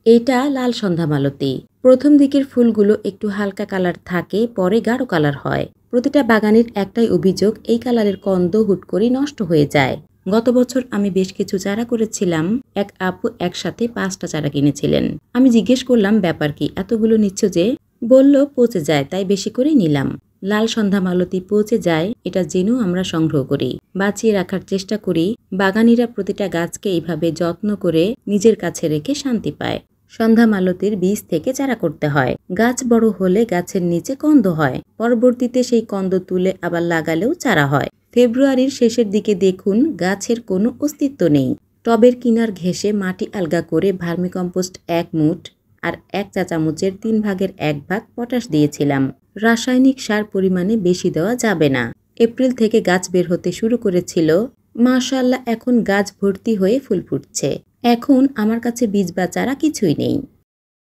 এটা লাল সন্ধ্যামালতী। প্রথম দিকের ফুলগুলো একটু হালকা কালার থাকে, পরে গাঢ় কালার হয়। প্রতিটা বাগানের একটাই অভিযোগ, এই কালারের কন্দ হুট করে নষ্ট হয়ে যায়। গত বছর আমি বেশ কিছু চারা করেছিলাম। এক আপু একসাথে 5টা চারা কিনেছিলেন। আমি জিজ্ঞেস করলাম ব্যাপার কি, এতগুলো নিচ্ছ যে? বলল পচে যায়, তাই বেশি করে নিলাম। লাল সন্ধ্যামালতী পচে যায় এটা জেনেও আমরা সংগ্রহ করি, বাঁচিয়ে রাখার চেষ্টা করি। বাগানিরা প্রতিটা গাছকে এইভাবে যত্ন করে নিজের কাছে রেখে শান্তি পায়। সন্ধ্যামালতীর বীজ থেকে চারা করতে হয়। গাছ বড় হলে গাছের নিচে কন্দ হয়, পরবর্তীতে সেই কন্দ তুলে আবার লাগালেও চারা হয়। ফেব্রুয়ারির শেষের দিকে দেখুন গাছের কোনো অস্তিত্ব নেই। টবের কিনার ঘেঁষে মাটি আলগা করে ভার্মিকম্পোস্ট 1 মুঠ আর 1 চা চামচের 3 ভাগের 1 ভাগ পটাশ দিয়েছিলাম। রাসায়নিক সার পরিমাণে বেশি দেওয়া যাবে না। এপ্রিল থেকে গাছ বের হতে শুরু করেছিল। মাশাআল্লাহ, এখন গাছ ভর্তি হয়ে ফুল ফুটছে। এখন আমার কাছে বীজ বা চারা কিছুই নেই।